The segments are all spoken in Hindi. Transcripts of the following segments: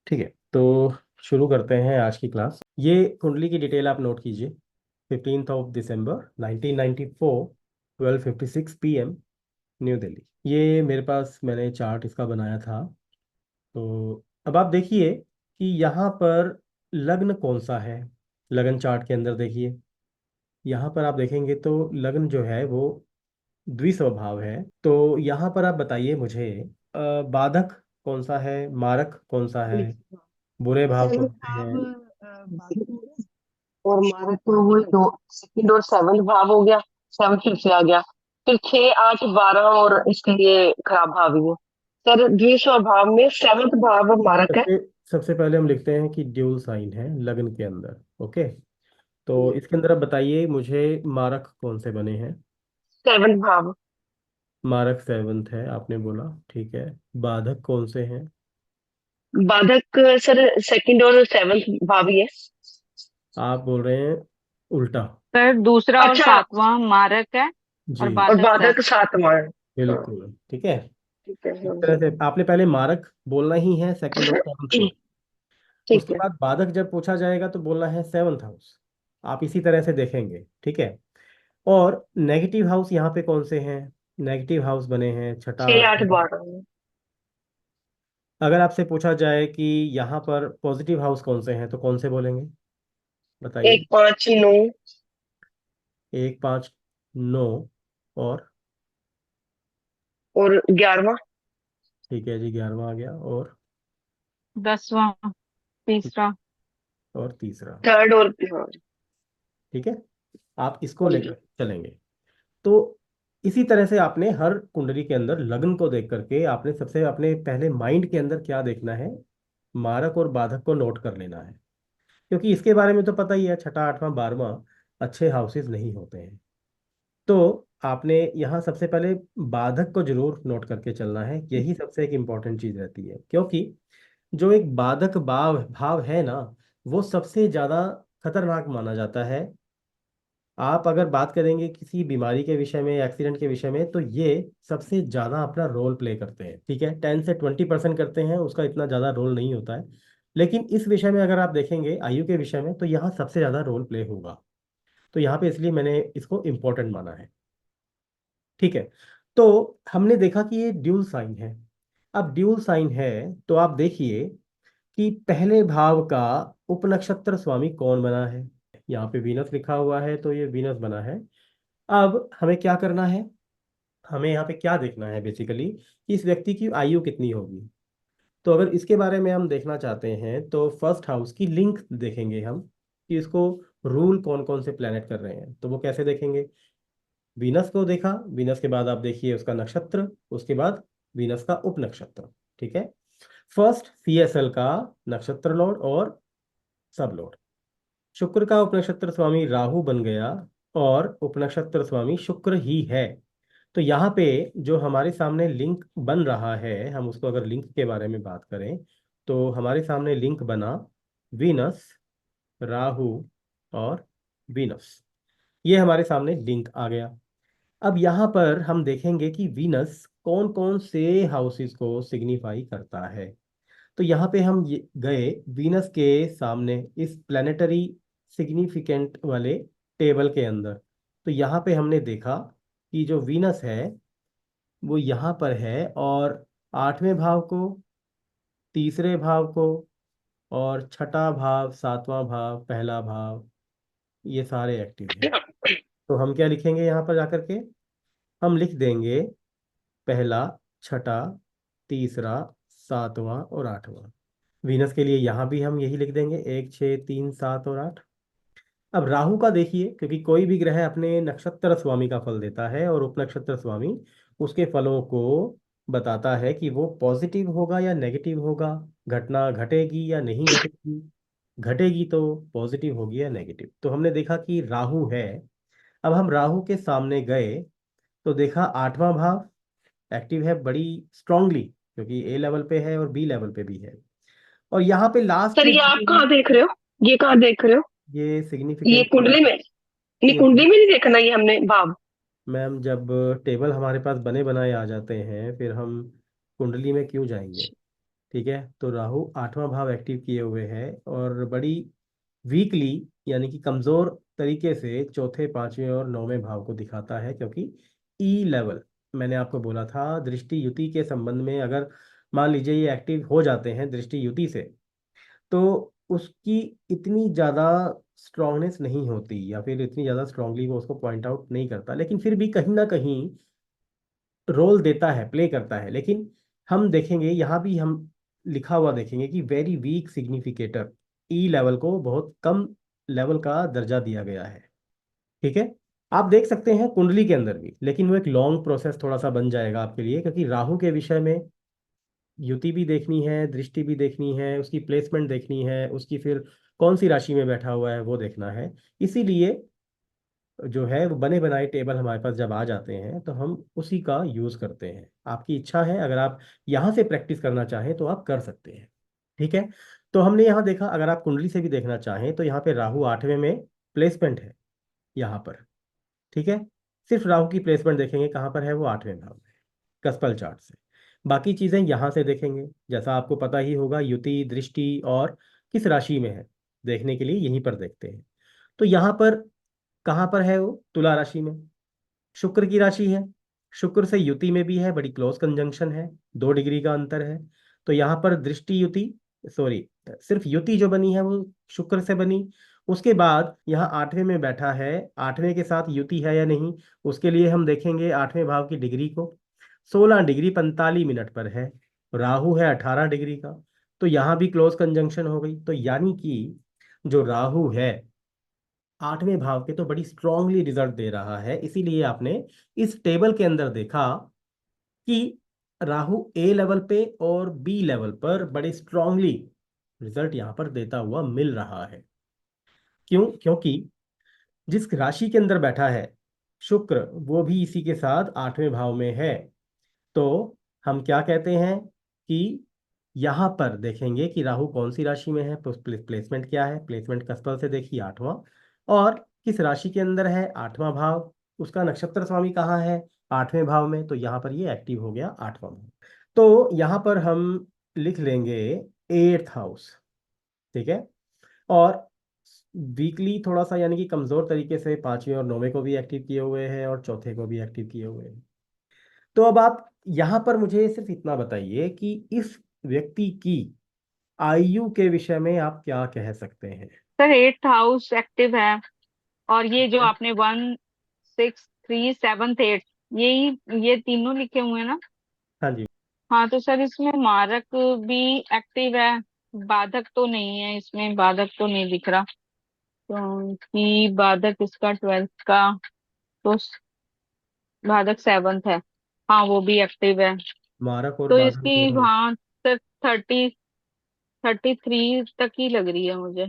ठीक है, तो शुरू करते हैं आज की क्लास। ये कुंडली की डिटेल आप नोट कीजिए। 15 दिसंबर 1994, 12:56 PM, न्यू दिल्ली। ये मेरे पास मैंने चार्ट इसका बनाया था। तो अब आप देखिए कि यहाँ पर लग्न कौन सा है। लग्न चार्ट के अंदर देखिए, यहाँ पर आप देखेंगे तो लग्न जो है वो द्विस्वभाव है। तो यहाँ पर आप बताइए मुझे, बाधक कौन सा है, मारक कौन सा है, बुरे भाव सेवन कौन से भाव हैं। बाधित हो गया। और हमारे तो वही दो सेकंड और सेवंथ भाव हो गया। सेवन फिर से आ गया। फिर 6, 8, 12 और इसके लिए खराब भाव ही है। सर द्वितीय भाव में सेवंथ भाव मारक है। सबसे सबसे पहले हम लिखते हैं कि ड्यूल साइन है लग्न के अंदर। ओके, तो इसके अंदर आप बताइए मुझे, मारक कौन से बने हैं। सेवंथ भाव। मारक सेवंथ है आपने बोला, ठीक है। बाधक कौन से हैं। बाधक सर सेकंड और सेवंथ भाव ही है। आप बोल रहे हैं उल्टा। सर दूसरा और अच्छा। सातवां मारक है जी, और और बाधक बाधक सेवन। सातवां है। हाँ, बिल्कुल ठीक है। ठीक है। इस तरह से आपने पहले मारक बोलना ही है सेकंड और सेवंथ को। ठीक उसके है। बाद बाधक जब पूछा जाएगा तो बोलना है सेवंथ हाउस। आप इसी तरह से देखेंगे, ठीक है। और नेगेटिव हाउस यहाँ पे कौन से हैं। नेगेटिव हाउस बने हैं छठा, 6, 8, 12। अगर आपसे पूछा जाए कि यहाँ पर पॉजिटिव हाउस कौन से हैं तो कौन से बोलेंगे, बताइए। 1, 5, 9 एक, पाँच, नौ, और और 11वां। ठीक है जी, 11वां आ गया, 10वां तीसरा। और तीसरा। थर्ड और हाँ। ठीक है, आप इसको हाँ लेकर जी। चलेंगे। तो इसी तरह से आपने हर कुंडली के अंदर लग्न को देख करके आपने सबसे अपने पहले माइंड के अंदर क्या देखना है, मारक और बाधक को नोट कर लेना है। क्योंकि इसके बारे में तो पता ही है, छठा, आठवां, 12वां अच्छे हाउसेस नहीं होते हैं। तो आपने यहाँ सबसे पहले बाधक को जरूर नोट करके चलना है। यही सबसे एक इम्पॉर्टेंट चीज रहती है, क्योंकि जो एक बाधक भाव भाव है ना, वो सबसे ज्यादा खतरनाक माना जाता है। आप अगर बात करेंगे किसी बीमारी के विषय में, एक्सीडेंट के विषय में, तो ये सबसे ज्यादा अपना रोल प्ले करते हैं। ठीक है, 10 से 20% करते हैं, उसका इतना ज्यादा रोल नहीं होता है। लेकिन इस विषय में अगर आप देखेंगे आयु के विषय में, तो यहाँ सबसे ज्यादा रोल प्ले होगा। तो यहाँ पे इसलिए मैंने इसको इम्पोर्टेंट माना है। ठीक है, तो हमने देखा कि ये ड्यूल साइन है। अब ड्यूल साइन है तो आप देखिए कि पहले भाव का उपनक्षत्र स्वामी कौन बना है। यहाँ पे वीनस लिखा हुआ है तो ये वीनस बना है। अब हमें क्या करना है, हमें यहाँ पे क्या देखना है बेसिकली, कि इस व्यक्ति की आयु कितनी होगी। तो अगर इसके बारे में हम देखना चाहते हैं तो फर्स्ट हाउस की लिंक देखेंगे हम, कि इसको रूल कौन कौन से प्लेनेट कर रहे हैं। तो वो कैसे देखेंगे, वीनस को देखा, वीनस के बाद आप देखिए उसका नक्षत्र, उसके बाद वीनस का उप नक्षत्र। ठीक है, फर्स्ट CSL का नक्षत्र लॉर्ड और सब लॉर्ड। शुक्र का उपनक्षत्र स्वामी राहु बन गया, और उपनक्षत्र स्वामी शुक्र ही है। तो यहाँ पे जो हमारे सामने लिंक बन रहा है, हम उसको अगर लिंक के बारे में बात करें, तो हमारे सामने लिंक बना वीनस, राहु और वीनस। ये हमारे सामने लिंक आ गया। अब यहाँ पर हम देखेंगे कि वीनस कौन कौन से हाउसेस को सिग्निफाई करता है। तो यहाँ पे हम गए वीनस के सामने इस प्लानिटरी सिग्निफिकेंट वाले टेबल के अंदर। तो यहाँ पे हमने देखा कि जो वीनस है वो यहाँ पर है, और 8वें भाव को, तीसरे भाव को, और छठा भाव, 7वां भाव, पहला भाव, ये सारे एक्टिव हैं। तो हम क्या लिखेंगे यहाँ पर जाकर के, हम लिख देंगे पहला, छठा, तीसरा, 7वां और 8वां। वीनस के लिए यहाँ भी हम यही लिख देंगे, 1, 6, 3, 7 और 8। अब राहु का देखिए, क्योंकि कोई भी ग्रह अपने नक्षत्र स्वामी का फल देता है, और उपनक्षत्र स्वामी उसके फलों को बताता है कि वो पॉजिटिव होगा या नेगेटिव होगा, घटना घटेगी या नहीं घटेगी, घटेगी तो पॉजिटिव होगी या नेगेटिव। तो हमने देखा कि राहु है। अब हम राहु के सामने गए तो देखा 8वां भाव एक्टिव है बड़ी स्ट्रांगली, क्योंकि A लेवल पे है और B लेवल पे भी है। और यहाँ पे लास्ट सर में ये आप कहाँ देख रहे हो? ये कहाँ देख रहे हो? ये ये सिग्निफिकेंट, कुंडली में? नहीं ये कुंडली में नहीं देखना ये हमने भाव। मैम जब टेबल हमारे पास बने बनाए आ जाते हैं, फिर हम कुंडली में क्यों जाएंगे। ठीक है, तो राहु 8वां भाव एक्टिव किए हुए है और बड़ी वीकली यानी कि कमजोर तरीके से चौथे, पांचवें और नौवें भाव को दिखाता है, क्योंकि ई लेवल, मैंने आपको बोला था दृष्टि युति के संबंध में, अगर मान लीजिए ये एक्टिव हो जाते हैं दृष्टि युति से, तो उसकी इतनी ज़्यादा स्ट्रांगनेस नहीं होती, या फिर इतनी ज़्यादा स्ट्रांगली वो उसको पॉइंट आउट नहीं करता, लेकिन फिर भी कहीं ना कहीं रोल देता है, प्ले करता है। लेकिन हम देखेंगे यहाँ भी, हम लिखा हुआ देखेंगे कि वेरी वीक सिग्निफिकेटर, ई लेवल को बहुत कम लेवल का दर्जा दिया गया है। ठीक है, आप देख सकते हैं कुंडली के अंदर भी, लेकिन वो एक लॉन्ग प्रोसेस थोड़ा सा बन जाएगा आपके लिए, क्योंकि राहु के विषय में युति भी देखनी है, दृष्टि भी देखनी है, उसकी प्लेसमेंट देखनी है, उसकी फिर कौन सी राशि में बैठा हुआ है वो देखना है। इसीलिए जो है वो बने बनाए टेबल हमारे पास जब आ जाते हैं तो हम उसी का यूज करते हैं। आपकी इच्छा है, अगर आप यहाँ से प्रैक्टिस करना चाहें तो आप कर सकते हैं। ठीक है, तो हमने यहाँ देखा, अगर आप कुंडली से भी देखना चाहें तो यहाँ पे राहु 8वें में प्लेसमेंट है यहाँ पर। ठीक है, सिर्फ राहु की प्लेसमेंट देखेंगे कहाँ पर है, वो 8वें भाव में, कसपल चार्ट से। बाकी चीजें यहाँ से देखेंगे, जैसा आपको पता ही होगा युति, दृष्टि और किस राशि में है, देखने के लिए यहीं पर देखते हैं। तो यहाँ पर कहाँ पर है वो, तुला राशि में, शुक्र की राशि है, शुक्र से युति में भी है, बड़ी क्लोज कंजंक्शन है, 2 डिग्री का अंतर है। तो यहाँ पर दृष्टि युति, सॉरी, सिर्फ युति जो बनी है वो शुक्र से बनी। उसके बाद यहाँ 8वें में बैठा है, 8वें के साथ युति है या नहीं, उसके लिए हम देखेंगे 8वें भाव की डिग्री को। 16 डिग्री 45 मिनट पर है, राहु है 18 डिग्री का, तो यहाँ भी क्लोज कंजंक्शन हो गई। तो यानी कि जो राहु है 8वें भाव के तो बड़ी स्ट्रांगली रिजल्ट दे रहा है। इसीलिए आपने इस टेबल के अंदर देखा कि राहु ए लेवल पे और बी लेवल पर बड़े स्ट्रांगली रिजल्ट यहाँ पर देता हुआ मिल रहा है। क्यों? क्योंकि जिस राशि के अंदर बैठा है शुक्र, वो भी इसी के साथ 8वें भाव में है। तो हम क्या कहते हैं कि यहाँ पर देखेंगे कि राहु कौन सी राशि में है, तो प्लेसमेंट क्या है, प्लेसमेंट कस्पल से देखिए 8वां, और किस राशि के अंदर है, 8वां भाव, उसका नक्षत्र स्वामी कहाँ है, 8वें भाव में, तो यहाँ पर ये एक्टिव हो गया 8वां भाव। तो यहाँ पर हम लिख लेंगे 8th हाउस। ठीक है, और वीकली थोड़ा सा यानी कि कमजोर तरीके से 5वें और 9वें को भी एक्टिव किए हुए हैं और चौथे को भी एक्टिव किए हुए हैं। तो अब आप यहाँ पर मुझे सिर्फ इतना बताइए कि इस व्यक्ति की आयु के विषय में आप क्या कह सकते हैं। सर 8th हाउस एक्टिव है, और ये जो आपने 1, 6, 3, 7, 8, यही ये तीनों लिखे हुए हैं ना। हाँ जी। हाँ, तो सर इसमें मारक भी एक्टिव है, बाधक तो नहीं है, इसमें बाधक तो नहीं दिख रहा, तो कि बाधक इसका 12th का, तो बाधक 7th है। हाँ, वो भी एक्टिव है। मारक और तो बाधन इसकी दोनों। हाँ सर 33 तक ही लग रही है मुझे,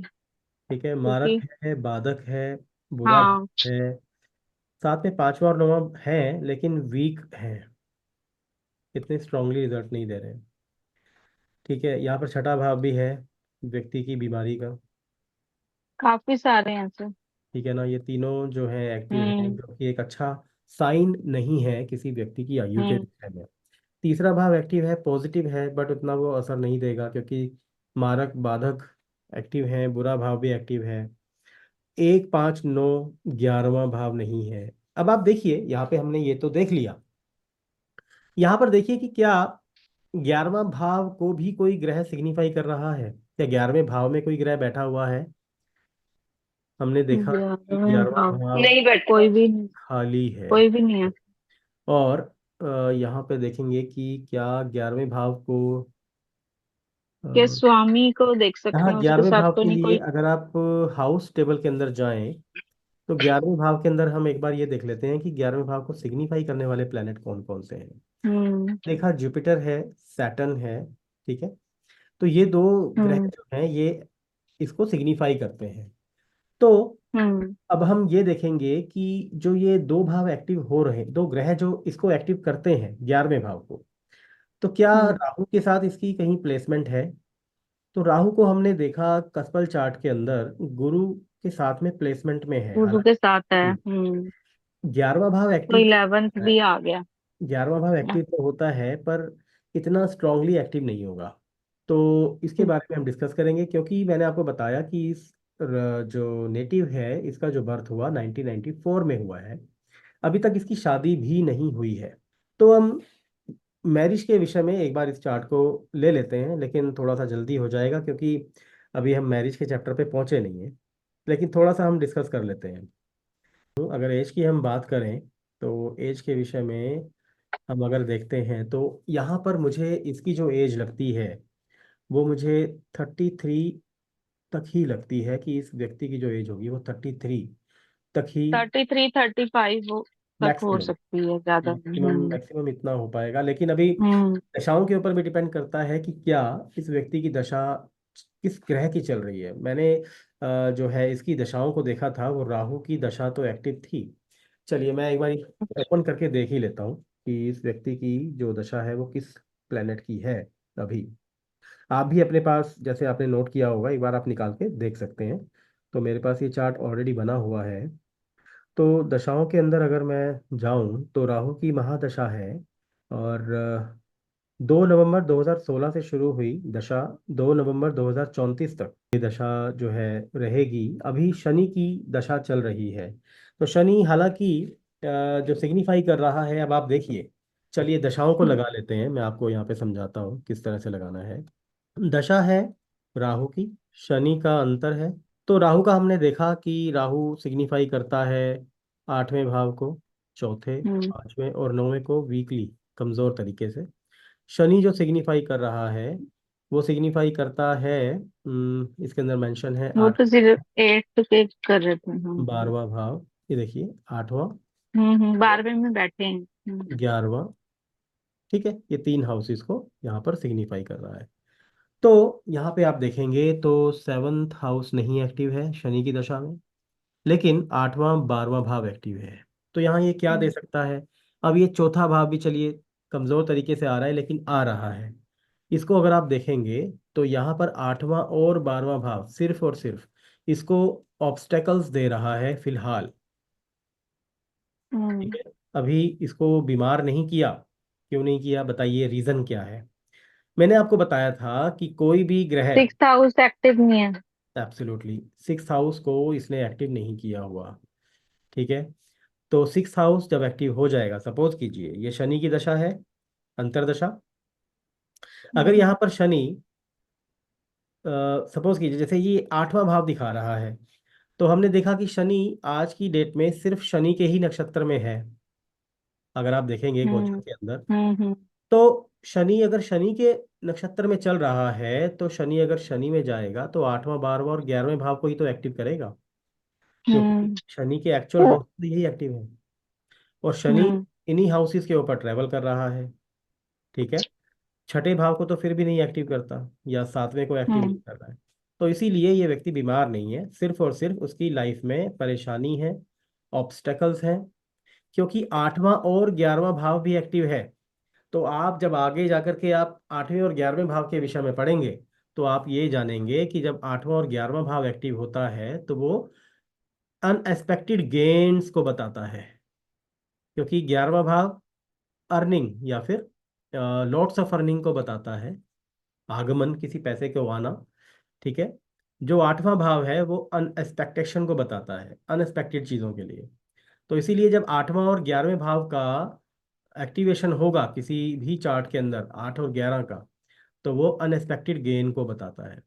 ठीक है, मारक क्योंकि है, बाधक है, बुरा हाँ। है, साथ में 5वां और 9वां है, लेकिन वीक है, इतने स्ट्रांगली रिजल्ट नहीं दे रहे हैं। ठीक है, यहाँ पर छठा भाव भी है व्यक्ति की बीमारी का। काफी सारे हैं सर। ठीक है ना, ये तीनों जो है एक्टिव है, हम्म। जो कि एक अच्छा साइन नहीं है किसी व्यक्ति की आयु के हम्म। विषय में। तीसरा भाव एक्टिव है, पॉजिटिव है, बट उतना वो असर नहीं देगा, क्योंकि मारक बाधक एक्टिव है, बुरा भाव भी एक्टिव है। 1, 5, 9, 11वां भाव नहीं है। अब आप देखिए, यहाँ पे हमने ये तो देख लिया, यहाँ पर देखिए कि क्या 11वां भाव को भी कोई ग्रह सिग्निफाई कर रहा है, क्या 11वें भाव में कोई ग्रह बैठा हुआ है। हमने देखा कि 11वां हाँ, भाव नहीं बैठे कोई हैं। भी नहीं। खाली है। कोई भी नहीं है। और यहाँ पे देखेंगे कि क्या 11वें भाव को, के स्वामी को देख सकते यहाँ हैं, उसके 11वें साथ भाव तो के नहीं लिए कोई। अगर आप हाउस टेबल के अंदर जाएं, तो 11वें भाव के अंदर हम एक बार ये देख लेते हैं कि 11वें भाव को सिग्निफाई करने वाले प्लैनेट कौन कौन से हैं। हम्म। देखा, जुपिटर है, सैटर्न है। ठीक है, तो ये दो ग्रह हम्म। जो हैं ये इसको सिग्निफाई करते हैं। तो हम्म। अब हम ये देखेंगे कि जो ये दो भाव एक्टिव हो रहे हैं, दो ग्रह जो इसको एक्टिव करते हैं 11वें भाव को, तो क्या हम्म। राहु के साथ इसकी कहीं प्लेसमेंट है। तो राहु को हमने देखा कसपल चार्ट के अंदर गुरु के साथ में प्लेसमेंट में है, उर्दू के साथ है। हालांकि हम्म। 11वां भाव तो एक्टिव तो 11th होता है, भी आ गया। 11वां भाव एक्टिव तो होता है, पर इतना स्ट्रांगली एक्टिव नहीं होगा। तो इसके हम्म, बारे में हम डिस्कस करेंगे, क्योंकि मैंने आपको बताया कि जो नेटिव है इसका जो बर्थ हुआ 1994 में हुआ है, अभी तक इसकी शादी भी नहीं हुई है। तो हम मैरिज के विषय में एक बार इस चार्ट को ले लेते हैं, लेकिन थोड़ा सा जल्दी हो जाएगा क्योंकि अभी हम मैरिज के चैप्टर पे पहुंचे नहीं हैं, लेकिन थोड़ा सा हम डिस्कस कर लेते हैं। तो अगर एज की हम बात करें, तो एज के विषय में हम अगर देखते हैं तो यहाँ पर मुझे इसकी जो एज लगती है वो मुझे 33 तक ही लगती है, कि इस व्यक्ति की जो एज होगी वो 33 तक ही 33 35 तक हो मैक्सिमम सकती है, ज्यादा नहीं। मैक्सिमम मैक्सिमम इतना हो पाएगा। लेकिन अभी हम्म दशाओं के ऊपर भी डिपेंड करता है कि क्या इस व्यक्ति की दशा किस ग्रह की चल रही है। मैंने जो है इसकी दशाओं को देखा था, वो राहु की दशा तो एक्टिव थी। चलिए मैं एक बार ओपन करके देख ही लेता हूँ कि इस व्यक्ति की जो दशा है वो किस प्लेनेट की है। अभी आप भी अपने पास, जैसे आपने नोट किया होगा, एक बार आप निकाल के देख सकते हैं। तो मेरे पास ये चार्ट ऑलरेडी बना हुआ है। तो दशाओं के अंदर अगर मैं जाऊं तो राहु की महादशा है, और 2 नवंबर 2016 से शुरू हुई दशा 2 नवंबर 2034 तक ये दशा जो है रहेगी। अभी शनि की दशा चल रही है। तो शनि हालांकि जो सिग्निफाई कर रहा है, अब आप देखिए। चलिए दशाओं को लगा लेते हैं, मैं आपको यहाँ पे समझाता हूँ किस तरह से लगाना है। दशा है राहु की, शनि का अंतर है। तो राहु का हमने देखा कि राहु सिग्निफाई करता है 8वें भाव को, चौथे, हम्म 5वें और 9वें को वीकली, कमजोर तरीके से। शनि जो सिग्निफाई कर रहा है वो सिग्निफाई करता है, इसके अंदर मेंशन है वो आठ, तो सिर्फ 8 पे कर रहे थे हम। 12वां भाव, ये देखिए 8वां, 12वें में बैठे हैं। 11वां। ठीक है, ये 3 हाउसेस को यहाँ पर सिग्निफाई कर रहा है। तो यहाँ पे आप देखेंगे तो 7th हाउस नहीं एक्टिव है शनि की दशा में, लेकिन 8वां 12वां भाव एक्टिव है। तो यहाँ ये क्या दे हम्म सकता है? अब ये चौथा भाव भी चलिए कमजोर तरीके से आ रहा है, लेकिन आ रहा है। इसको अगर आप देखेंगे तो यहाँ पर 8वां और 12वां भाव सिर्फ और सिर्फ इसको ऑब्स्टेकल्स दे रहा है फिलहाल। ठीक हम्म है, अभी इसको बीमार नहीं किया। क्यों नहीं किया, बताइए, रीजन क्या है? मैंने आपको बताया था कि कोई भी ग्रह, 6th हाउस एक्टिव नहीं है। एब्सोल्युटली 6th हाउस को इसने एक्टिव नहीं किया हुआ। ठीक है, तो 6th हाउस जब एक्टिव हो जाएगा, सपोज कीजिए ये शनि की दशा है, अंतरदशा। अगर हम्म यहाँ पर शनि, सपोज कीजिए जैसे ये 8वां भाव दिखा रहा है, तो हमने देखा कि शनि आज की डेट में सिर्फ शनि के ही नक्षत्र में है। अगर आप देखेंगे गोचर हम्म के अंदर, हम्म तो शनि अगर शनि के नक्षत्र में चल रहा है, तो शनि अगर शनि में जाएगा तो 8वां 12वां और 11वें भाव को ही तो एक्टिव करेगा, क्योंकि हम्म शनि के एक्चुअल हाउस तो यही एक्टिव है। और शनि हम्म इन्हीं हाउसेस के ऊपर ट्रेवल कर रहा है। ठीक है, छठे भाव को तो फिर भी नहीं एक्टिव करता, या 7वें को एक्टिव नहीं हम्म कर रहा है। तो इसीलिए ये व्यक्ति बीमार नहीं है, सिर्फ और सिर्फ उसकी लाइफ में परेशानी है, ऑब्स्टेकल्स हैं। क्योंकि 8वां और 11वां भाव भी एक्टिव है। तो आप जब आगे जाकर के आप 8वें और 11वें भाव के विषय में पढ़ेंगे, तो आप ये जानेंगे कि जब 8वां और 11वां भाव एक्टिव होता है तो वो अनएक्सपेक्टेड गेन्स को बताता है। क्योंकि 11वां भाव अर्निंग या फिर लॉट्स ऑफ अर्निंग को बताता है, आगमन, किसी पैसे को आना। ठीक है, जो 8वां भाव है वो अनएक्सपेक्टेशन को बताता है, अनएक्सपेक्टेड चीज़ों के लिए। तो इसीलिए जब 8वां और 11वें भाव का एक्टिवेशन होगा किसी भी चार्ट के अंदर, 8 और 11 का, तो वो अनएक्सपेक्टेड गेन को बताता है।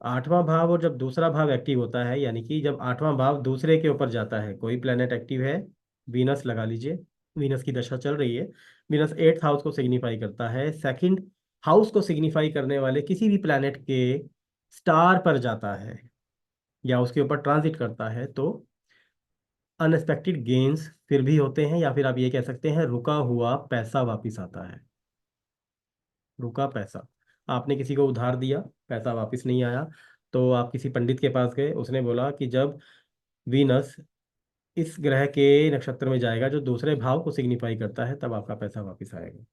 8वां भाव और जब दूसरा भाव एक्टिव होता है, यानी कि जब 8वां भाव दूसरे के ऊपर जाता है, कोई प्लेनेट एक्टिव है, वीनस लगा लीजिए, वीनस की दशा चल रही है। वीनस 8th हाउस को सिग्निफाई करता है, सेकंड हाउस को सिग्निफाई करने वाले किसी भी प्लेनेट के स्टार पर जाता है या उसके ऊपर ट्रांजिट करता है, तो अनएक्सपेक्टेड गेन्स फिर भी होते हैं, या फिर आप ये कह सकते हैं रुका हुआ पैसा वापिस आता है। रुका पैसा, आपने किसी को उधार दिया, पैसा वापस नहीं आया, तो आप किसी पंडित के पास गए, उसने बोला कि जब वीनस इस ग्रह के नक्षत्र में जाएगा जो दूसरे भाव को सिग्निफाई करता है, तब आपका पैसा वापस आएगा।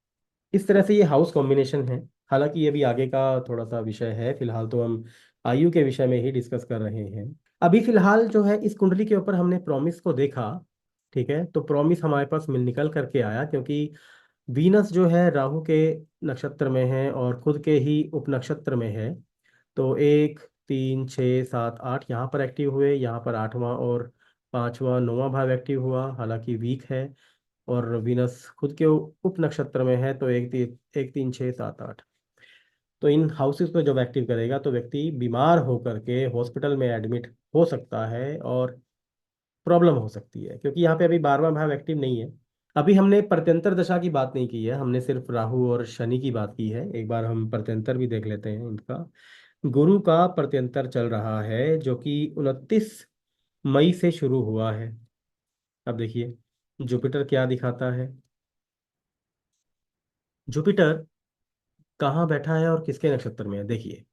इस तरह से ये हाउस कॉम्बिनेशन है। हालांकि ये भी आगे का थोड़ा सा विषय है, फिलहाल तो हम आयु के विषय में ही डिस्कस कर रहे हैं। अभी फिलहाल जो है इस कुंडली के ऊपर हमने प्रॉमिस को देखा। ठीक है, तो प्रॉमिस हमारे पास मिल निकल करके आया, क्योंकि वीनस जो है राहु के नक्षत्र में है और खुद के ही उप नक्षत्र में है। तो 1 3 6 7 8 यहाँ पर एक्टिव हुए, यहाँ पर आठवां और पांचवा नौवां भाव एक्टिव हुआ, हालांकि वीक है। और वीनस खुद के उप नक्षत्र में है, तो 1 3 6 7 8। तो इन हाउसेस को जब एक्टिव करेगा तो व्यक्ति बीमार होकर के हॉस्पिटल में एडमिट हो सकता है और प्रॉब्लम हो सकती है, क्योंकि यहाँ पे अभी 12वां भाव एक्टिव नहीं है। अभी हमने प्रत्यंतर दशा की बात नहीं की है, हमने सिर्फ राहु और शनि की बात की है। एक बार हम प्रत्यंतर भी देख लेते हैं इनका। गुरु का प्रत्यंतर चल रहा है जो कि 29 मई से शुरू हुआ है। अब देखिए जुपिटर क्या दिखाता है। जुपिटर कहाँ बैठा है और किसके नक्षत्र में है, देखिए।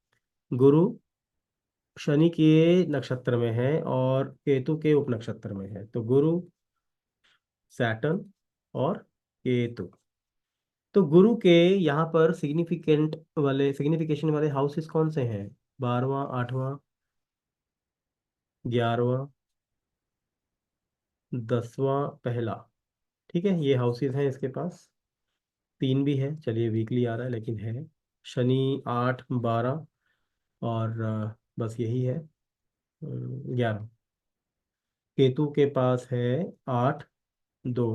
गुरु शनि के नक्षत्र में है और केतु के उप नक्षत्र में है। तो गुरु, सैटर्न और केतु। तो गुरु के यहाँ पर सिग्निफिकेशन वाले हाउसेस कौन से हैं? 12वां, 8वां, 11वां, 10वां, पहला। ठीक है, ये हाउसेस हैं इसके पास। तीन भी है, चलिए वीकली आ रहा है लेकिन है। शनि 8 12 और बस यही है 11। केतु के पास है 8 2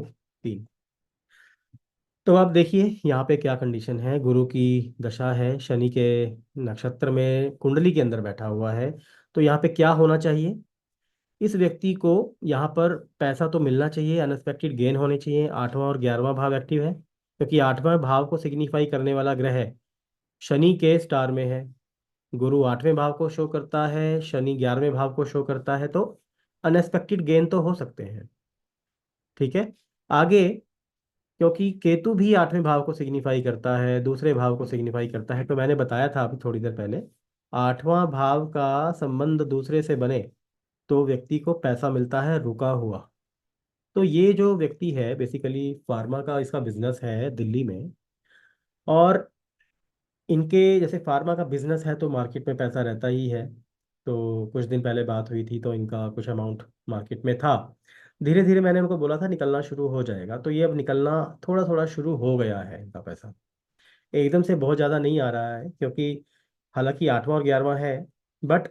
3। तो आप देखिए यहाँ पे क्या कंडीशन है। गुरु की दशा है, शनि के नक्षत्र में कुंडली के अंदर बैठा हुआ है। तो यहाँ पे क्या होना चाहिए? इस व्यक्ति को यहाँ पर पैसा तो मिलना चाहिए, अनएक्सपेक्टेड गेन होने चाहिए। 8वां और 11वां भाव एक्टिव है, क्योंकि 8वां भाव को सिग्निफाई करने वाला ग्रह शनि के स्टार में है। गुरु 8वें भाव को शो करता है, शनि 11वें भाव को शो करता है। तो अनएक्सपेक्टेड गेन तो हो सकते हैं। ठीक है, आगे क्योंकि केतु भी 8वें भाव को सिग्निफाई करता है, दूसरे भाव को सिग्निफाई करता है। तो मैंने बताया था अभी थोड़ी देर पहले, 8वां भाव का संबंध दूसरे से बने तो व्यक्ति को पैसा मिलता है रुका हुआ। तो ये जो व्यक्ति है बेसिकली फार्मा का इसका बिजनेस है दिल्ली में। और इनके जैसे फार्मा का बिजनेस है तो मार्केट में पैसा रहता ही है। तो कुछ दिन पहले बात हुई थी तो इनका कुछ अमाउंट मार्केट में था। धीरे धीरे मैंने उनको बोला था निकलना शुरू हो जाएगा, तो ये अब निकलना थोड़ा थोड़ा शुरू हो गया है इनका पैसा। एकदम से बहुत ज़्यादा नहीं आ रहा है, क्योंकि हालांकि 8वां और 11वां है, बट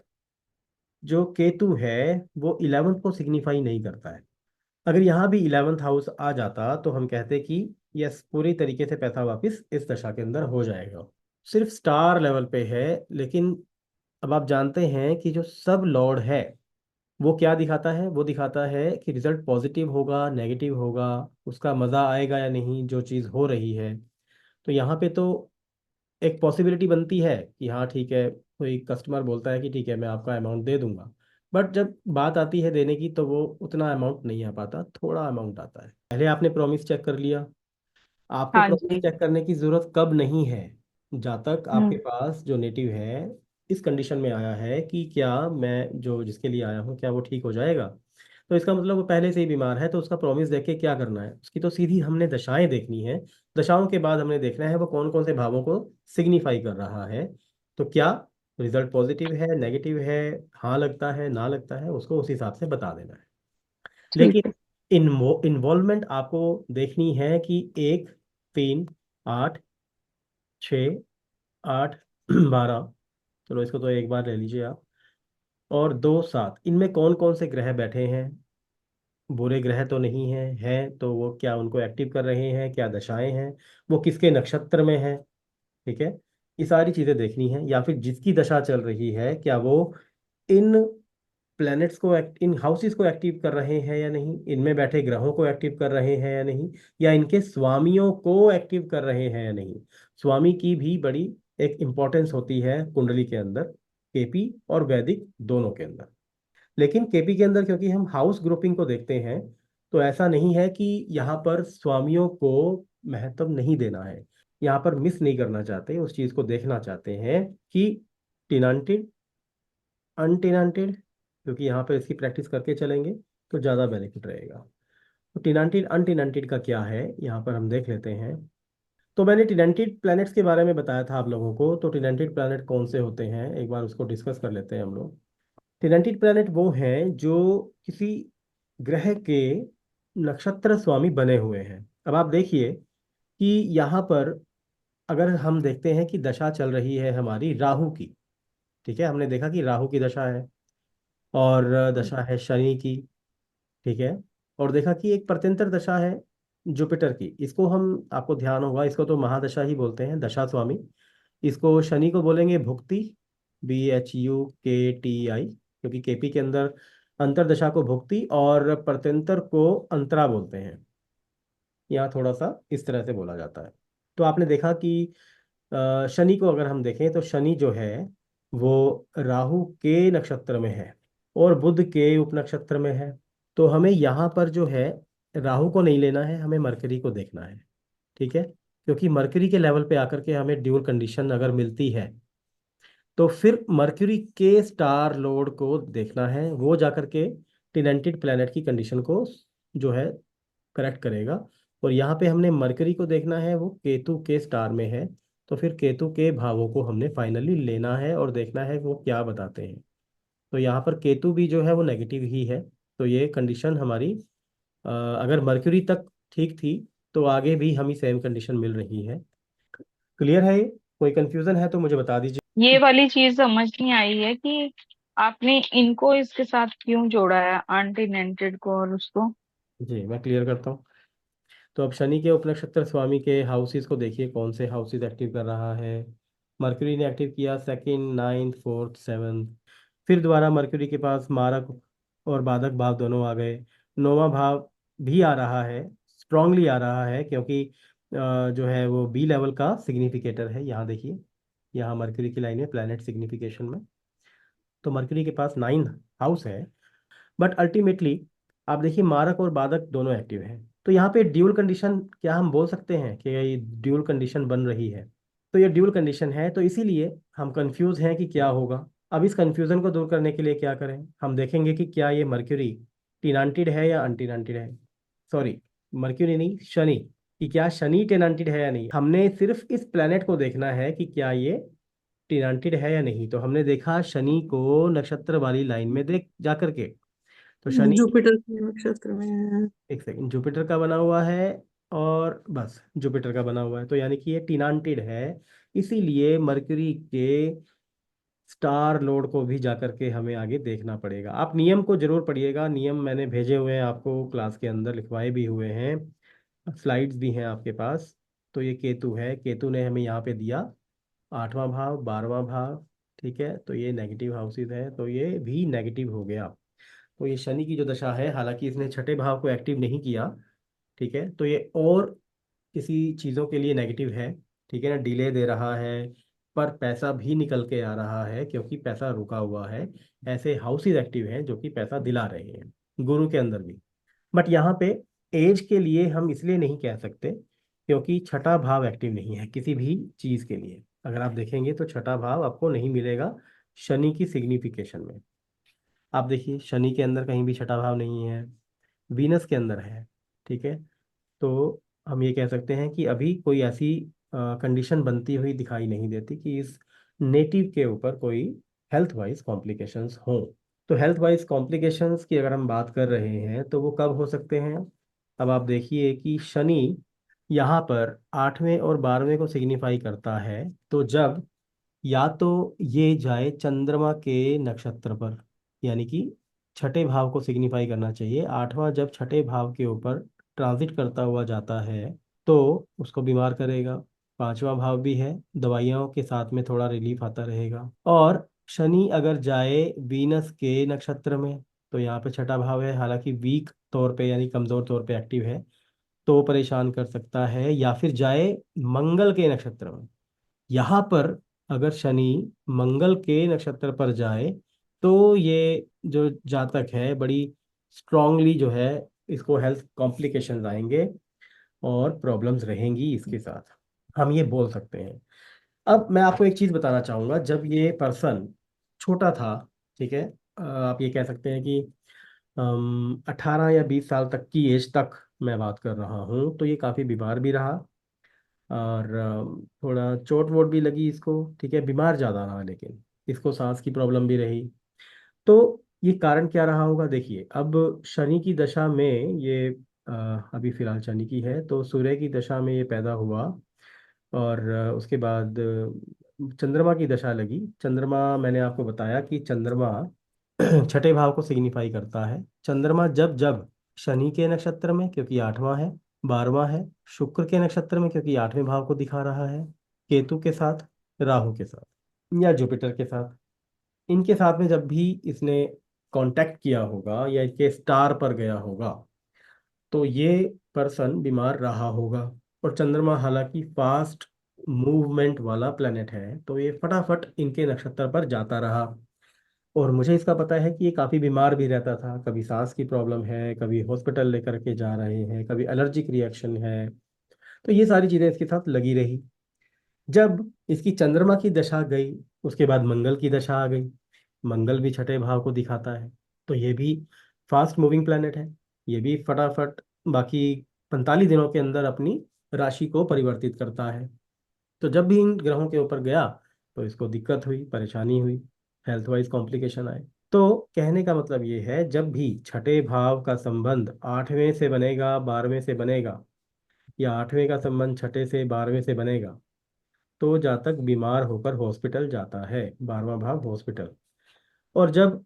जो केतु है वो 11th को सिग्निफाई नहीं करता है। अगर यहाँ भी 11th हाउस आ जाता तो हम कहते कि यस, पूरी तरीके से पैसा वापस इस दशा के अंदर हो जाएगा। सिर्फ स्टार लेवल पे है, लेकिन अब आप जानते हैं कि जो सब लॉर्ड है वो क्या दिखाता है? वो दिखाता है कि रिजल्ट पॉजिटिव होगा नेगेटिव होगा, उसका मज़ा आएगा या नहीं जो चीज़ हो रही है। तो यहाँ पे तो एक पॉसिबिलिटी बनती है कि हाँ ठीक है, कोई कस्टमर बोलता है कि ठीक है मैं आपका अमाउंट दे दूंगा, बट जब बात आती है देने की तो वो उतना अमाउंट नहीं आ पाता, थोड़ा अमाउंट आता है। पहले आपने प्रॉमिस चेक कर लिया। आपको हाँ प्रॉमिस जी। चेक करने की जरूरत कब नहीं है? जब तक आपके हम्म। पास जो नेटिव है इस कंडीशन में आया है कि क्या मैं जो जिसके लिए आया हूँ क्या वो ठीक हो जाएगा, तो इसका मतलब वो पहले से ही बीमार है। तो उसका प्रॉमिस देख के क्या करना है, उसकी तो सीधी हमने दशाएं देखनी है। दशाओं के बाद हमने देखना है वो कौन कौन से भावों को सिग्निफाई कर रहा है। तो क्या रिजल्ट पॉजिटिव है नेगेटिव है, हाँ लगता है ना लगता है, उसको उस हिसाब से बता देना है। ठीक लेकिन है। इन्वॉल्वमेंट आपको देखनी है कि 1 3 8 6 8 12, चलो इसको तो एक बार ले लीजिए आप, और 2 7, इनमें कौन कौन से ग्रह बैठे हैं? बुरे ग्रह तो नहीं हैं तो वो क्या उनको एक्टिव कर रहे हैं, क्या दशाएं हैं, वो किसके नक्षत्र में है? ठीक है, ये सारी चीजें देखनी है। या फिर जिसकी दशा चल रही है क्या वो इन प्लैनेट्स को इन हाउसेस को एक्टिव कर रहे हैं या नहीं, इनमें बैठे ग्रहों को एक्टिव कर रहे हैं या नहीं, या इनके स्वामियों को एक्टिव कर रहे हैं या नहीं। स्वामी की भी बड़ी एक इंपॉर्टेंस होती है कुंडली के अंदर, केपी और वैदिक दोनों के अंदर। लेकिन केपी के अंदर क्योंकि हम हाउस ग्रुपिंग को देखते हैं, तो ऐसा नहीं है कि यहाँ पर स्वामियों को महत्व नहीं देना है। यहाँ पर मिस नहीं करना चाहते, उस चीज को देखना चाहते हैं कि टिनांटिड अनटिनांटेड, क्योंकि यहाँ पर इसकी प्रैक्टिस करके चलेंगे तो ज़्यादा बेनिफिट रहेगा। तो टिनांटिड अनटिनांटिड का क्या है यहाँ पर हम देख लेते हैं। तो मैंने टिनेंटेड प्लैनेट्स के बारे में बताया था आप लोगों को, तो टिनेंटेड प्लैनेट कौन से होते हैं एक बार उसको डिस्कस कर लेते हैं हम लोग। टिनेंटेड प्लैनेट वो हैं जो किसी ग्रह के नक्षत्र स्वामी बने हुए हैं। अब आप देखिए कि यहाँ पर अगर हम देखते हैं कि दशा चल रही है हमारी राहु की, ठीक है, हमने देखा कि राहु की दशा है, और दशा है शनि की, ठीक है, और देखा कि एक प्रत्यंतर दशा है जुपिटर की। इसको हम, आपको ध्यान होगा, इसको तो महादशा ही बोलते हैं, दशा स्वामी। इसको शनि को बोलेंगे भुक्ति, BHUKTI, क्योंकि केपी के अंदर अंतरदशा को भुक्ति और प्रत्यंतर को अंतरा बोलते हैं। यहाँ थोड़ा सा इस तरह से बोला जाता है। तो आपने देखा कि शनि को अगर हम देखें तो शनि जो है वो राहु के नक्षत्र में है और बुध के उपनक्षत्र में है। तो हमें यहाँ पर जो है राहु को नहीं लेना है, हमें मरकरी को देखना है, ठीक है, क्योंकि मरकरी के लेवल पे आकर के हमें ड्यूल कंडीशन अगर मिलती है तो फिर मर्क्यूरी के स्टार लोड को देखना है, वो जाकर के टिनेंटेड प्लैनेट की कंडीशन को जो है करेक्ट करेगा। और यहाँ पे हमने मरकरी को देखना है, वो केतु के स्टार में है, तो फिर केतु के भावों को हमने फाइनली लेना है और देखना है वो क्या बताते हैं। तो यहाँ पर केतु भी जो है वो नेगेटिव ही है। तो ये कंडीशन हमारी अगर मरकरी तक ठीक थी तो आगे भी हमें सेम कंडीशन मिल रही है। क्लियर है ये? कोई कंफ्यूजन है तो मुझे बता दीजिए। ये वाली चीज समझ नहीं आई है कि आपने इनको इसके साथ क्यों जोड़ा है, अनटिनेंटेड को और उसको। जी मैं क्लियर करता हूँ। तो अब शनि के उपनक्षत्र स्वामी के हाउसेस को देखिए, कौन से हाउसेस एक्टिव कर रहा है। मरकरी ने एक्टिव किया सेकंड, नाइन्थ, फोर्थ, सेवन्थ। फिर दोबारा मरकरी के पास मारक और बाधक भाव दोनों आ गए। नौवां भाव भी आ रहा है, स्ट्रांगली आ रहा है, क्योंकि जो है वो बी लेवल का सिग्निफिकेटर है। यहाँ देखिए, यहाँ मरकरी की लाइन में प्लैनेट सिग्निफिकेशन में, तो मरकरी के पास 9 हाउस है। बट अल्टीमेटली आप देखिए मारक और बाधक दोनों एक्टिव हैं। तो यहाँ पे ड्यूल कंडीशन, क्या हम बोल सकते हैं कि ये ड्यूल कंडीशन बन रही है? तो ये ड्यूल कंडीशन है, तो इसीलिए हम कंफ्यूज हैं कि क्या होगा। अब इस कंफ्यूजन को दूर करने के लिए क्या करें, हम देखेंगे कि क्या ये मर्क्यूरी टिनांटिड है या अनटिनांटिड है। सॉरी, मर्क्यूरी नहीं, शनि, कि क्या शनि टिनांटिड है या नहीं। हमने सिर्फ इस प्लेनेट को देखना है कि क्या ये टिनांटिड है या नहीं। तो हमने देखा शनि को नक्षत्र वाली लाइन में देख जा करके, तो शनि, जुपिटर के नक्षत्र में है। एक सेकंड, जुपिटर का बना हुआ है, और बस जुपिटर का बना हुआ है, तो यानी कि ये टिनांटिड है। इसीलिए मरकरी के स्टार लोड को भी जाकर के हमें आगे देखना पड़ेगा। आप नियम को जरूर पढ़िएगा, नियम मैंने भेजे हुए हैं आपको, क्लास के अंदर लिखवाए भी हुए हैं, स्लाइड्स भी हैं आपके पास। तो ये केतु है, केतु ने हमें यहाँ पे दिया 8वां भाव, 12वां भाव, ठीक है, तो ये नेगेटिव हाउसेज है, तो ये भी नेगेटिव हो गया। तो ये शनि की जो दशा है, हालांकि इसने छठे भाव को एक्टिव नहीं किया, ठीक है, तो ये और किसी चीज़ों के लिए नेगेटिव है, ठीक है ना, डिले दे रहा है, पर पैसा भी निकल के आ रहा है क्योंकि पैसा रुका हुआ है। ऐसे हाउसेज एक्टिव हैं जो कि पैसा दिला रहे हैं, गुरु के अंदर भी। बट यहाँ पे एज के लिए हम इसलिए नहीं कह सकते क्योंकि छठा भाव एक्टिव नहीं है किसी भी चीज़ के लिए। अगर आप देखेंगे तो छठा भाव आपको नहीं मिलेगा शनि की सिग्निफिकेशन में। आप देखिए शनि के अंदर कहीं भी छठा भाव नहीं है, वीनस के अंदर है, ठीक है। तो हम ये कह सकते हैं कि अभी कोई ऐसी कंडीशन बनती हुई दिखाई नहीं देती कि इस नेटिव के ऊपर कोई हेल्थ वाइज कॉम्प्लिकेशंस हों। तो हेल्थ वाइज कॉम्प्लिकेशंस की अगर हम बात कर रहे हैं तो वो कब हो सकते हैं? अब आप देखिए कि शनि यहाँ पर 8वें और 12वें को सिग्निफाई करता है, तो जब या तो ये जाए चंद्रमा के नक्षत्र पर, यानी कि छठे भाव को सिग्निफाई करना चाहिए। 8वां जब छठे भाव के ऊपर ट्रांजिट करता हुआ जाता है तो उसको बीमार करेगा। 5वां भाव भी है, दवाइयों के साथ में थोड़ा रिलीफ आता रहेगा। और शनि अगर जाए वीनस के नक्षत्र में, तो यहाँ पे छठा भाव है, हालांकि वीक तौर पे यानी कमजोर तौर पे एक्टिव है, तो परेशान कर सकता है। या फिर जाए मंगल के नक्षत्र में, यहाँ पर अगर शनि मंगल के नक्षत्र पर जाए तो ये जो जातक है बड़ी स्ट्रांगली जो है, इसको हेल्थ कॉम्प्लिकेशंस आएंगे और प्रॉब्लम्स रहेंगी इसके साथ, हम ये बोल सकते हैं। अब मैं आपको एक चीज़ बताना चाहूँगा, जब ये पर्सन छोटा था, ठीक है, आप ये कह सकते हैं कि 18 या 20 साल तक की एज तक मैं बात कर रहा हूँ, तो ये काफ़ी बीमार भी रहा और थोड़ा चोट वोट भी लगी इसको, ठीक है, बीमार ज़्यादा रहा, लेकिन इसको सांस की प्रॉब्लम भी रही। तो ये कारण क्या रहा होगा? देखिए अब शनि की दशा में ये अभी फिलहाल शनि की है, तो सूर्य की दशा में ये पैदा हुआ। और उसके बाद चंद्रमा की दशा लगी। चंद्रमा, मैंने आपको बताया कि चंद्रमा छठे भाव को सिग्निफाई करता है। चंद्रमा जब जब शनि के नक्षत्र में, क्योंकि 8वां है, 12वां है, शुक्र के नक्षत्र में, क्योंकि 8वें भाव को दिखा रहा है, केतु के साथ, राहु के साथ या जुपिटर के साथ, इनके साथ में जब भी इसने कांटेक्ट किया होगा या इनके स्टार पर गया होगा, तो ये पर्सन बीमार रहा होगा। और चंद्रमा हालांकि फास्ट मूवमेंट वाला प्लेनेट है, तो ये फटाफट इनके नक्षत्र पर जाता रहा। और मुझे इसका पता है कि ये काफ़ी बीमार भी रहता था। कभी सांस की प्रॉब्लम है, कभी हॉस्पिटल लेकर के जा रहे हैं, कभी एलर्जिक रिएक्शन है। तो ये सारी चीज़ें इसके साथ लगी रही। जब इसकी चंद्रमा की दशा गई, उसके बाद मंगल की दशा आ गई। मंगल भी छठे भाव को दिखाता है, तो ये भी फास्ट मूविंग प्लेनेट है। ये भी फटाफट बाकी 45 दिनों के अंदर अपनी राशि को परिवर्तित करता है। तो जब भी इन ग्रहों के ऊपर गया, तो इसको दिक्कत हुई, परेशानी हुई, हेल्थ वाइज कॉम्प्लिकेशन आए। तो कहने का मतलब ये है, जब भी छठे भाव का संबंध 8वें से बनेगा, 12वें से बनेगा, या 8वें का संबंध छठे से 12वें से बनेगा, तो जातक बीमार होकर हॉस्पिटल जाता है। 12वां भाव हॉस्पिटल। और जब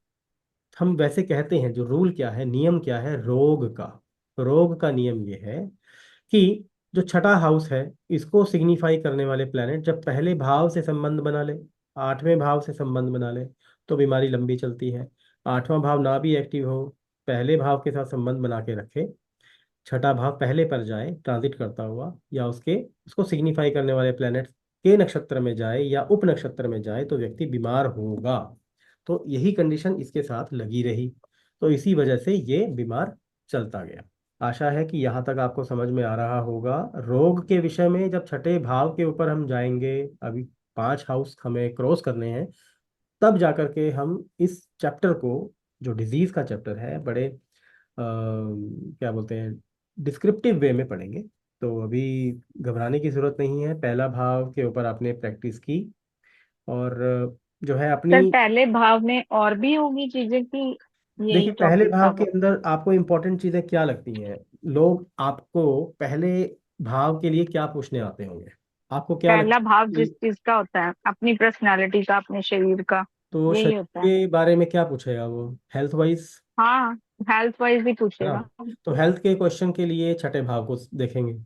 हम वैसे कहते हैं, जो रूल क्या है, नियम क्या है रोग का, रोग का नियम ये है कि जो छठा हाउस है, इसको सिग्निफाई करने वाले प्लैनेट जब पहले भाव से संबंध बना ले, 8वें भाव से संबंध बना ले, तो बीमारी लंबी चलती है। 8वां भाव ना भी एक्टिव हो, पहले भाव के साथ संबंध बना के रखे, छठा भाव पहले पर जाए ट्रांजिट करता हुआ, या उसके उसको सिग्निफाई करने वाले प्लैनेट के नक्षत्र में जाए या उप नक्षत्र में जाए, तो व्यक्ति बीमार होगा। तो यही कंडीशन इसके साथ लगी रही, तो इसी वजह से ये बीमार चलता गया। आशा है कि यहाँ तक आपको समझ में आ रहा होगा। रोग के विषय में जब छठे भाव के ऊपर हम जाएंगे, अभी 5 हाउस हमें क्रॉस करने हैं, तब जाकर के हम इस चैप्टर को, जो डिजीज का चैप्टर है, बड़े क्या बोलते हैं, डिस्क्रिप्टिव वे में पढ़ेंगे। तो अभी घबराने की जरूरत नहीं है। पहला भाव के ऊपर आपने प्रैक्टिस की, और जो है सर अपनी, पहले भाव में और भी होगी चीजें कि यही देखिए पहले टॉपिक था भाव के बस? अंदर आपको इंपॉर्टेंट चीजें क्या लगती हैं? लोग आपको पहले भाव के लिए क्या पूछने आते होंगे? आपको क्या पहला लगता भाव है? जिस चीज का होता है, अपनी पर्सनालिटी का, अपने शरीर का, तो यही शरीर होता है। के बारे में क्या पूछेगा वो, हेल्थ वाइज, हाँ, हेल्थ वाइज ही है ना? पूछेगा। तो हेल्थ के क्वेश्चन के लिए छठे भाव को देखेंगे।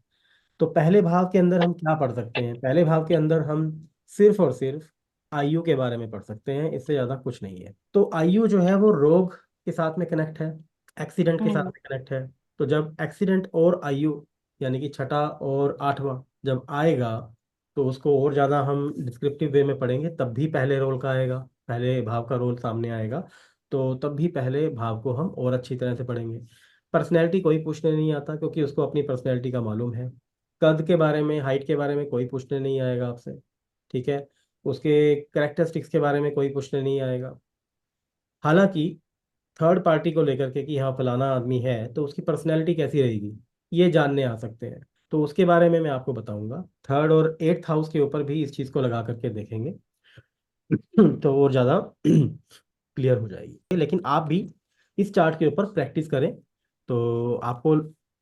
तो पहले भाव के अंदर हम क्या पढ़ सकते हैं? पहले भाव के अंदर हम सिर्फ और सिर्फ आयु के बारे में पढ़ सकते हैं, इससे ज्यादा कुछ नहीं है। तो आयु जो है वो रोग के साथ में कनेक्ट है, एक्सीडेंट के साथ हम्म। में कनेक्ट है। तो जब एक्सीडेंट और आयु, यानी कि छठा और 8वां जब आएगा, तो उसको और ज्यादा हम डिस्क्रिप्टिव वे में पढ़ेंगे, तब भी पहले रोल का आएगा, पहले भाव का रोल सामने आएगा। तो तब भी पहले भाव को हम और अच्छी तरह से पढ़ेंगे। पर्सनैलिटी कोई पूछने नहीं आता, क्योंकि उसको अपनी पर्सनैलिटी का मालूम है। कद के बारे में, हाइट के बारे में कोई पूछने नहीं आएगा आपसे, ठीक है? उसके करेक्टरिस्टिक्स के बारे में कोई पूछने नहीं आएगा। हालांकि थर्ड पार्टी को लेकर के कि हाँ फलाना आदमी है, तो उसकी पर्सनैलिटी कैसी रहेगी, ये जानने आ सकते हैं। तो उसके बारे में मैं आपको बताऊंगा। थर्ड और एट्थ हाउस के ऊपर भी इस चीज़ को लगा करके देखेंगे, तो और ज़्यादा क्लियर हो जाएगी। लेकिन आप भी इस चार्ट के ऊपर प्रैक्टिस करें, तो आपको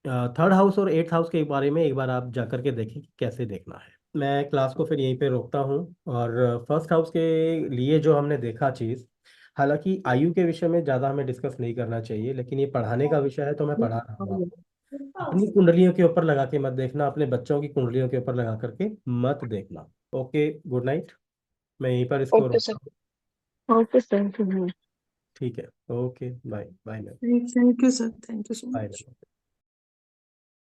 थर्ड हाउस और एट्थ हाउस के बारे में एक बार आप जा करके देखें कि कैसे देखना है। मैं क्लास को फिर यहीं पे रोकता हूँ। और फर्स्ट हाउस के लिए जो हमने देखा चीज़, हालांकि आयु के विषय में ज़्यादा हमें डिस्कस नहीं करना चाहिए, लेकिन ये पढ़ाने का विषय है, तो मैं पढ़ा रहा हूँ आपको। अपनी कुंडलियों के ऊपर लगा के मत देखना, अपने बच्चों की कुंडलियों के ऊपर लगा करके मत देखना। Okay, good night. मैं यहीं पर इसको ओके सर। रोकता हूँ। Okay sir. ठीक है, okay, bye bye ma'am. Thank you sir, thank you so bye much. Ma'am.